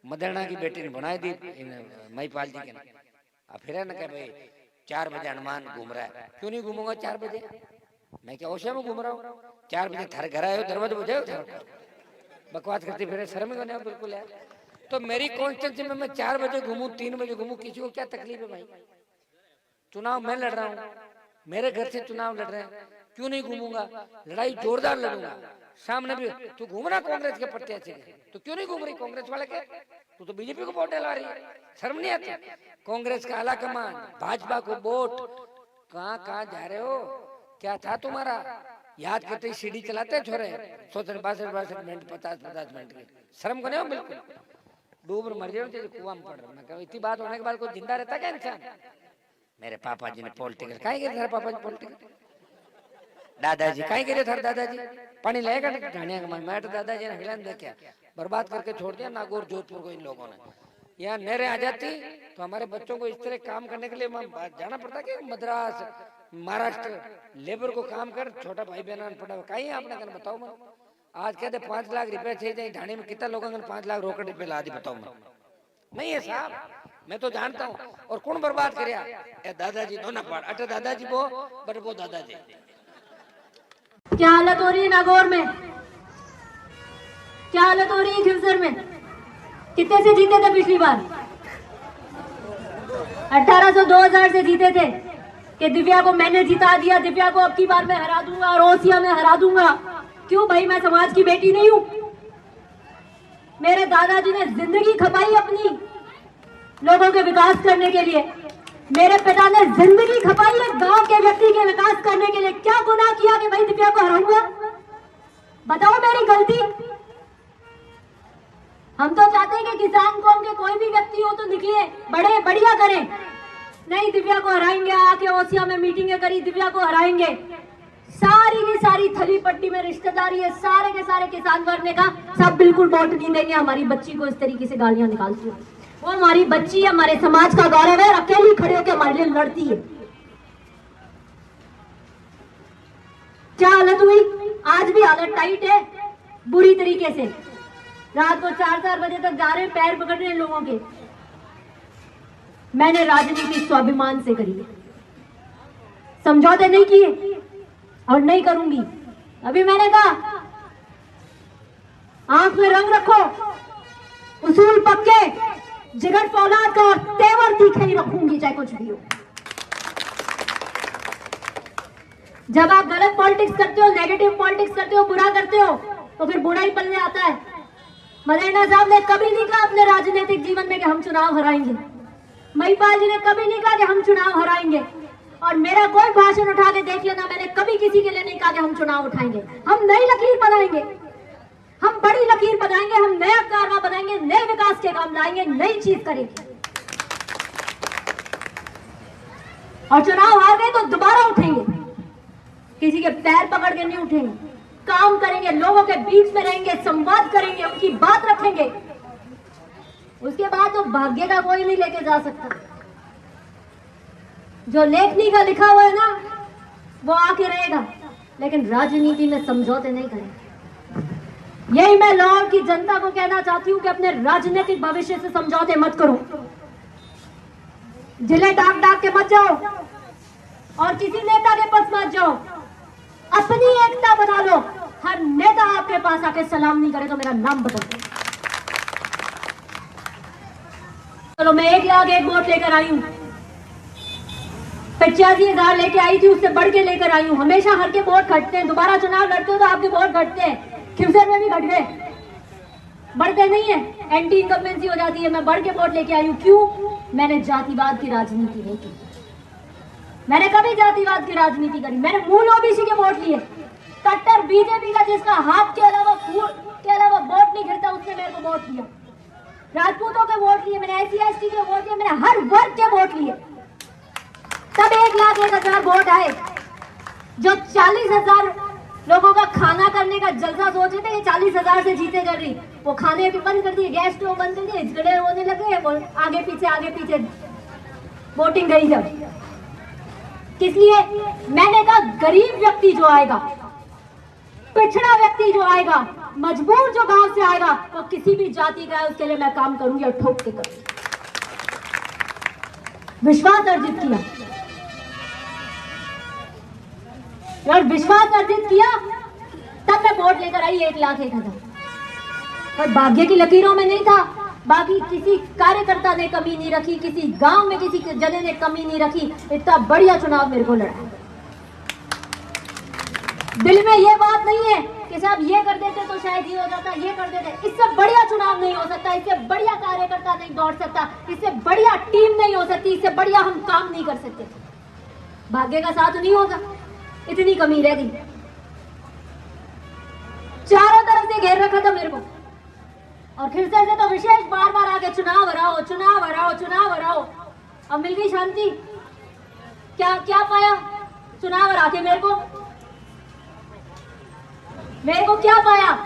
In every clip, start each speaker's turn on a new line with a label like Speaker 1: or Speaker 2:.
Speaker 1: मदरना की बेटी ने बनाई दी महिपाल जी के, फिर है ना क्या भाई 4 बजे हनुमान घूम रहा है, क्यों नहीं घूमूंगा 4 बजे, मैं क्या ओशा में घूम रहा हूँ, 4 बजे थारे घर आए हो दरवाजे बजाओ, बकवास करती फिर, शर्म को नहीं बिल्कुल यार। तो मेरी कॉन्स्टिट्यूंसी में मैं 4 बजे घूमूं 3 बजे घूमूं, किसी को क्या तकलीफ है भाई? चुनाव मैं लड़ रहा हूँ, मेरे घर से चुनाव लड़ रहे हैं, क्यों नहीं घूमूंगा? लड़ाई जोरदार लड़ूंगा। सामने भी तू घूम रहा कांग्रेस के प्रत्याशी के, तो क्यों नहीं घूम रही कांग्रेस वाले के? तू तो बीजेपी को वोट डलवा रही है, शर्म नहीं आती? कांग्रेस का आला कमान, भाजपा को वोट, कहाँ कहाँ जा रहे हो? क्या था तुम्हारा? याद करते ही सीढ़ी चलाते छोरे, 62 मिनट 50 मिनट के, शर्म को नहीं हो बिल्कुल? डूब मर जाओ कुआं में पड़ रहा। मैं कहूँ इतनी बात होने के बाद कोई जिंदा रहता क्या इंसान? मेरे पापा जी ने पॉलिटिकल काहे गिरे थारे पापा जी पॉलिटिकल, दादाजी काहे गिरे थारे दादाजी पानी लेगा ढाणिया का, मैं तो दादाजी ने हिलान दे क्या बर्बाद करके छोड़ दिया नागौर जोधपुर को इन लोगों ने। यहाँ नहरें आ जाती तो हमारे बच्चों को इस तरह काम करने के लिए जाना पड़ता कि मद्रास महाराष्ट्र लेबर को काम कर, छोटा भाई बहन पड़ा कहीं आपने कहना बताओ। मैं आज कहते 5 लाख रुपए चाहिए ढाणी में, कितना लोगों ने 5 लाख रोकड़ रुपए ला दी बताओ? मैं नहीं है साहब, मैं तो जानता हूँ। और कौन बर्बाद करिया? दादाजी दोनों पाड़ अटे दादाजी वो बड़े वो दादाजी।
Speaker 2: क्या हालत हो रही है नागौर में, क्या हालत हो रही है खिवसर में? कितने से जीते थे पिछली बार? 1800 2000 से जीते थे कि दिव्या को मैंने जिता दिया, दिव्या को अब की बार मैं हरा दूंगा और ओसिया में हरा दूंगा। क्यों भाई, मैं समाज की बेटी नहीं हूं? मेरे दादाजी ने जिंदगी खपाई अपनी लोगों के विकास करने के लिए, मेरे पिता ने जिंदगी खपाई है गांव के व्यक्ति के विकास करने के लिए। क्या गुनाह किया कि भाई दिव्या को हराऊंगा? बताओ मेरी गलती? हम तो चाहते हैं कि किसान कौम के कोई भी व्यक्ति हो तो निकले, बड़े बढ़िया करें। नहीं, दिव्या को हराएंगे, आके ओसिया में मीटिंगें करी, दिव्या को हराएंगे। सारी की सारी थली पट्टी में रिश्तेदारी है, सारे के सारे किसान वर्ग का सब बिल्कुल वोट नहीं देंगे हमारी बच्ची को। इस तरीके से गालियां निकालती है वो, हमारी बच्ची है, हमारे समाज का गौरव है, अकेली खड़े होकर हमारे लिए लड़ती है। क्या हालत हुई? आज भी हालत टाइट है बुरी तरीके से। रात को 4-4 बजे तक जा रहे हैं, पैर पकड़ रहे हैं लोगों के। मैंने राजनीति स्वाभिमान से करी है, समझौते नहीं किए और नहीं करूंगी। अभी मैंने कहा आंख में रंग रखो, उसूल पक्के, जिगर फौलाद का और तेवर तीखे ही रखूंगी चाहे कुछ भी हो। जब आप गलत पॉलिटिक्स करते हो, नेगेटिव पॉलिटिक्स करते हो, बुरा करते हो तो फिर बुरा ही पलने आता है। मदरना साहब ने कभी नहीं कहा अपने राजनीतिक जीवन में कि हम चुनाव हराएंगे। महिपाल जी ने कभी नहीं कहा कि हम चुनाव हराएंगे। और मेरा कोई भाषण उठा के देख लेना, मैंने कभी किसी के लिए नहीं कहा कि हम चुनाव उठाएंगे। हम नई लकीर बनाएंगे, हम बड़ी लकीर बनाएंगे, हम नया कारवा बनाएंगे, नए विकास के काम लाएंगे, नई चीज करेंगे। और चुनाव हार गए तो दोबारा उठेंगे, किसी के पैर पकड़ के नहीं उठेंगे, काम करेंगे, लोगों के बीच में रहेंगे, संवाद करेंगे, उनकी बात रखेंगे। उसके बाद तो भाग्य का कोई नहीं लेके जा सकता। जो लेखनी का लिखा हुआ है ना वो आके रहेगा, लेकिन राजनीति में समझौते नहीं करेंगे। यही मैं लाहौर की जनता को कहना चाहती हूं कि अपने राजनीतिक भविष्य से समझौते मत करो, जिले डाक डाक के मत जाओ और किसी नेता के पास मत जाओ। अपनी एकता बना लो। हर नेता आपके पास आके सलाम नहीं करे तो मेरा नाम बदल दो। चलो, मैं 1 लाख 1 वोट लेकर आई हूं, 85,000 लेके आई थी, उससे बढ़ के लेकर आई हूं। हमेशा हर के वोट घटते हैं, दोबारा चुनाव लड़ते हो तो आपके वोट घटते हैं। खिवसर में भी घट गए, बढ़ते नहीं है, एंटी इनकम्बेंसी हो जाती है। मैं बढ़ के वोट लेके आई हूं। क्यों? मैंने जातिवाद की राजनीति नहीं की, मैंने कभी जातिवाद की राजनीति करी। मैंने मूल ओबीसी के वोट लिए, कट्टर बीजेपी का जिसका हाथ के अलावा वोट नहीं गिरता उसने मेरे को वोट दिया। राजपूतों के वोट लिए मैंने, SC ST के वोट लिए मैंने, हर वर्ग के वोट लिए। तब 1 लाख 1 हजार वोट आए। जो 40,000 लोगों का खाना करने का जलसा सोच रहे थे, ये 40,000 से जीते कर रही, वो खाने के बंद कर दिए, गैस स्टोव बंद कर दिए, झगड़े होने लगे, आगे पीछे वोटिंग गई। जब किस लिए? मैंने कहा गरीब व्यक्ति जो आएगा, पिछड़ा व्यक्ति जो आएगा, मजबूर जो गांव से आएगा, वो किसी भी जाति का है, उसके लिए मैं काम करूंगी और ठोक के करूंगी। विश्वास अर्जित किया, और विश्वास अर्जित किया तब मैं वोट लेकर आई 1,01,000। और भाग्य की लकीरों में नहीं था, बाकी किसी कार्यकर्ता ने कमी नहीं रखी, किसी गांव में किसी जगह ने कमी नहीं रखी। इतना बढ़िया चुनाव मेरे को लड़ा। दिल में ये बात नहीं है कि साहब ये कर देते तो शायद ये हो जाता, ये कर देते। इससे बढ़िया चुनाव नहीं हो सकता, इससे बढ़िया कार्यकर्ता नहीं दौड़ सकता, इससे बढ़िया टीम नहीं हो सकती, इससे बढ़िया हम काम नहीं कर सकते। भाग्य का साथ नहीं होगा, इतनी कमी रह गई। चारों तरफ से घेर रखा था मेरे को, और खिरसर से तो विशेष बार बार आके चुनाव हराओ, चुनाव हराओ, चुनाव हराओ। अब मिल गई शांति। क्या क्या पाया चुनाव हरा के? मेरे को क्या पाया?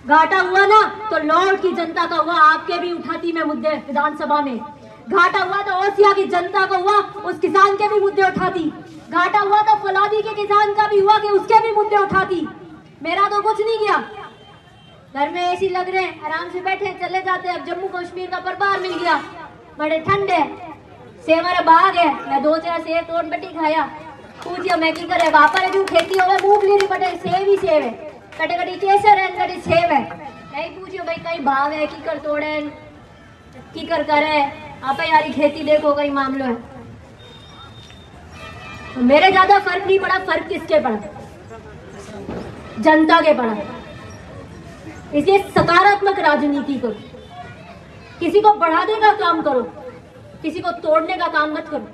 Speaker 2: घाटा हुआ ना तो लॉर्ड की जनता का हुआ, आपके भी उठाती मैं मुद्दे विधानसभा में। घाटा हुआ तो ओसिया की जनता को हुआ, उस किसान के भी मुद्दे उठाती। घाटा हुआ तो फलौदी के किसान का भी हुआ कि उसके भी मुद्दे उठाती। मेरा तो कुछ नहीं किया। घर में एसी लग रहे हैं, आराम से बैठे चले जाते। अब जम्मू कश्मीर का प्रभार मिल गया, बड़े ठंड है, सेवर बाग है, मैं 2-4 सेब तोड़ बटी खाया। पूछिए मैं की करे, वापर जो खेती हो मूंगफली नहीं बटे, सेब ही सेब है, कटे कटी केसर है, कटी सेब है। नहीं पूछियो भाई कहीं भाव है, की कर तोड़े, की कर करे, आप यारी खेती देखो कहीं मामलो है। तो मेरे ज्यादा फर्क नहीं पड़ा। फर्क किसके पड़ा? जनता के पड़ा। इसलिए सकारात्मक राजनीति करो, किसी को बढ़ाने का काम करो, किसी को तोड़ने का काम मत करो।